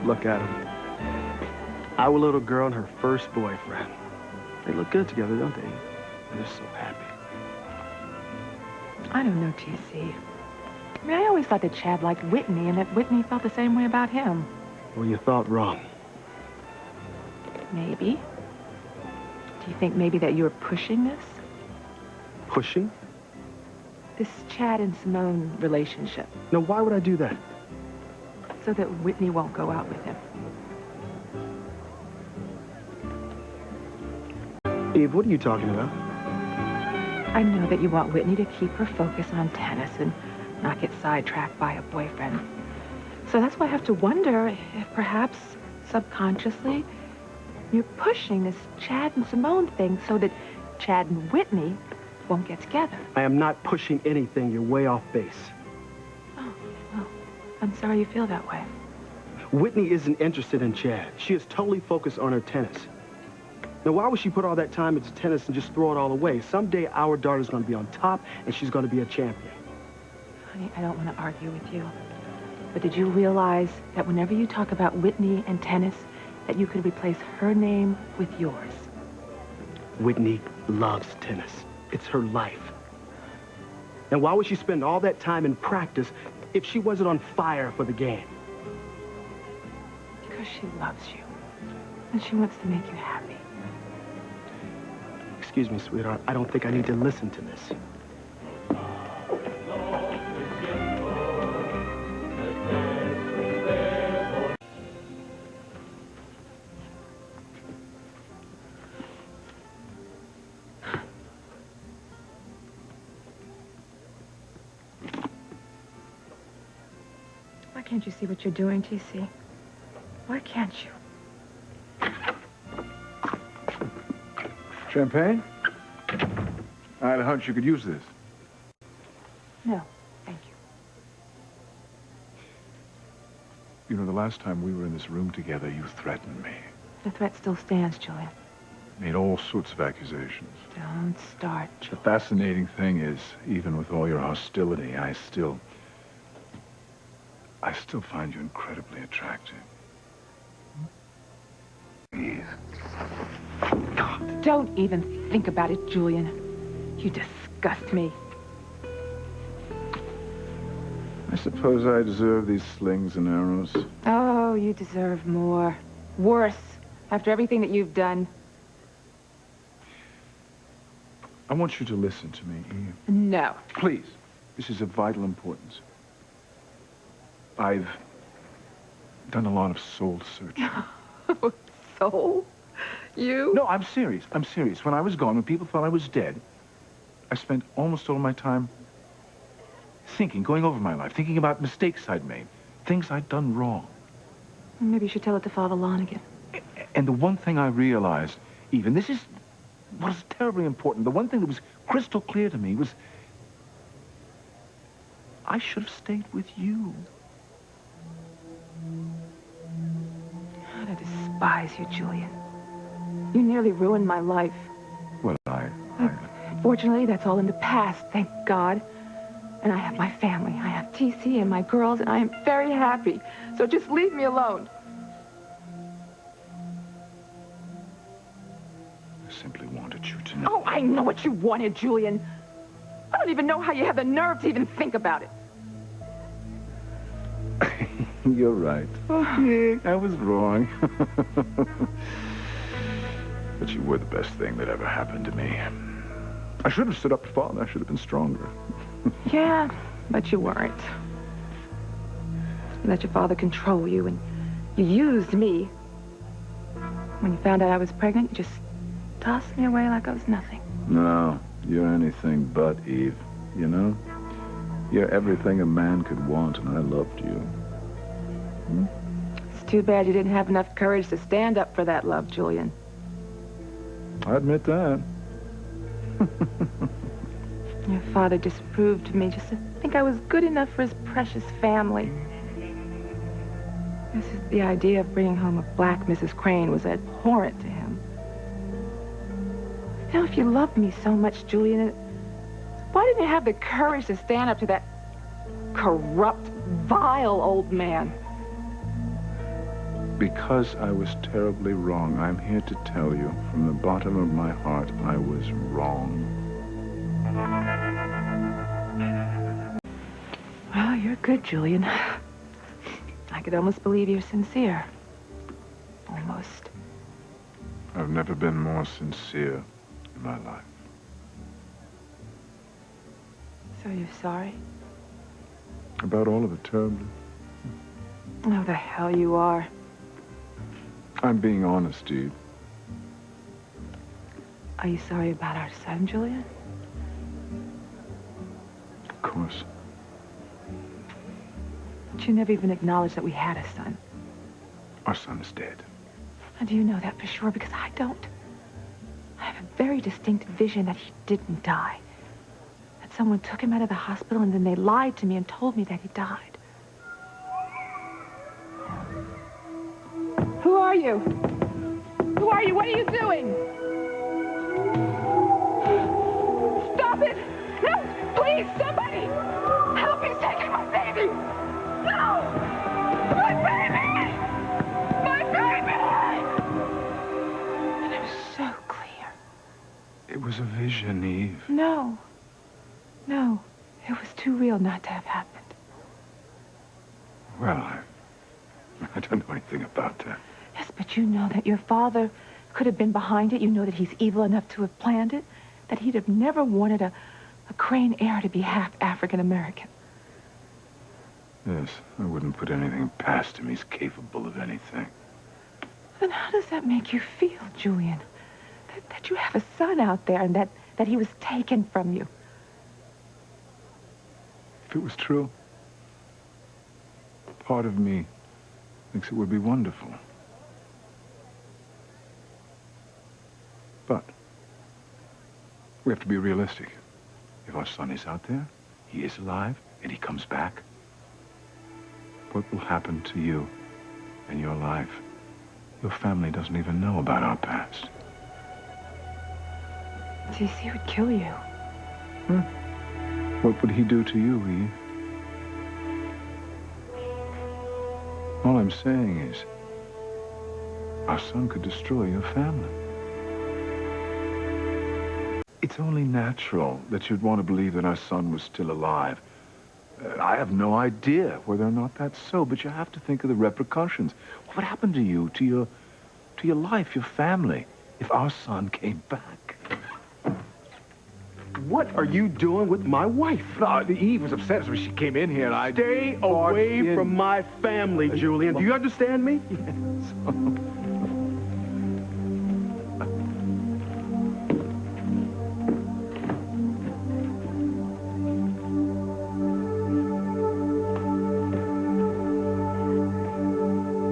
Look at them. Our little girl and her first boyfriend. They look good together, don't they? They're so happy. I don't know, T.C. I mean, I always thought that Chad liked Whitney and that Whitney felt the same way about him. Well, you thought wrong. Maybe. Do you think maybe that you're pushing this? Pushing? This Chad and Simone relationship. Now, why would I do that? So that Whitney won't go out with him. Eve, what are you talking about? I know that you want Whitney to keep her focus on tennis and not get sidetracked by a boyfriend. So that's why I have to wonder if perhaps subconsciously you're pushing this Chad and Simone thing so that Chad and Whitney won't get together. I am not pushing anything. You're way off base. Oh, well, I'm sorry you feel that way. Whitney isn't interested in Chad. She is totally focused on her tennis. Now, why would she put all that time into tennis and just throw it all away? Someday our daughter's going to be on top and she's going to be a champion. Honey, I don't want to argue with you. But did you realize that whenever you talk about Whitney and tennis, that you could replace her name with yours? Whitney loves tennis. It's her life. And why would she spend all that time in practice if she wasn't on fire for the game? Because she loves you. And she wants to make you happy. Excuse me, sweetheart. I don't think I need to listen to this. Why can't you see what you're doing, T.C.? Why can't you? Champagne? I had a hunch you could use this. No, thank you. You know, the last time we were in this room together, you threatened me. The threat still stands, Julian. Made all sorts of accusations. Don't start, The Julian. fascinating thing is, even with all your hostility, I still find you incredibly attractive. Eve. Don't even think about it, Julian. You disgust me. I suppose I deserve these slings and arrows. Oh, you deserve more. Worse, after everything that you've done. I want you to listen to me, Eve. No. Please. This is of vital importance. I've done a lot of soul searching. Soul? You? No, I'm serious. I'm serious. When I was gone, when people thought I was dead, I spent almost all my time thinking, going over my life, thinking about mistakes I'd made, things I'd done wrong. Maybe you should tell it to Father Lonigan. And the one thing I realized, even this is what is terribly important, the one thing that was crystal clear to me was I should have stayed with you. God, I despise you, Julian. You nearly ruined my life. Well, Fortunately, that's all in the past, thank God. And I have my family. I have TC and my girls, and I am very happy. So just leave me alone. I simply wanted you to know. Oh, I know what you wanted, Julian. I don't even know how you have the nerve to even think about it. You're right. Yeah, I was wrong. But you were the best thing that ever happened to me. I should have stood up to Father. I should have been stronger. Yeah, but you weren't. You let your father control you, and you used me. When you found out I was pregnant, you just tossed me away like I was nothing. No, you're anything but, Eve. You know? You're everything a man could want, and I loved you. Hmm? It's too bad you didn't have enough courage to stand up for that love, Julian. I admit that. Your father disapproved of me just to think I was good enough for his precious family. This is the idea of bringing home a black Mrs. Crane was abhorrent to him. You know, if you loved me so much, Julian, why didn't you have the courage to stand up to that corrupt, vile old man? Because I was terribly wrong, I'm here to tell you, from the bottom of my heart, I was wrong. Well, you're good, Julian. I could almost believe you're sincere. Almost. I've never been more sincere in my life. So you're sorry? About all of it, terribly. Oh, the hell you are. I'm being honest, Eve. Are you sorry about our son, Julian? Of course. But you never even acknowledged that we had a son. Our son is dead. And do you know that for sure? Because I don't. I have a very distinct vision that he didn't die. That someone took him out of the hospital and then they lied to me and told me that he died. Who are you? Who are you? What are you doing? Stop it! No! Please, somebody! Help! He's taking my baby! No! My baby! My baby! And it was so clear. It was a vision, Eve. No. No. It was too real not to have happened. Well, I don't know anything about that. Yes, but you know that your father could have been behind it. You know that he's evil enough to have planned it. That he'd have never wanted a Crane heir to be half African-American. Yes, I wouldn't put anything past him. He's capable of anything. Then how does that make you feel, Julian? That you have a son out there and that he was taken from you? If it was true, part of me thinks it would be wonderful. But we have to be realistic. If our son is out there, he is alive, and he comes back, what will happen to you and your life? Your family doesn't even know about our past. TC would kill you. What would he do to you, Eve? All I'm saying is, our son could destroy your family. It's only natural that you'd want to believe that our son was still alive. I have no idea whether or not that's so, but you have to think of the repercussions. What would happen to you, to your life, your family, if our son came back? What are you doing with my wife? No, Eve was upset when she came in here, and I... Stay away from my family, Julian. Do you understand me? Yes.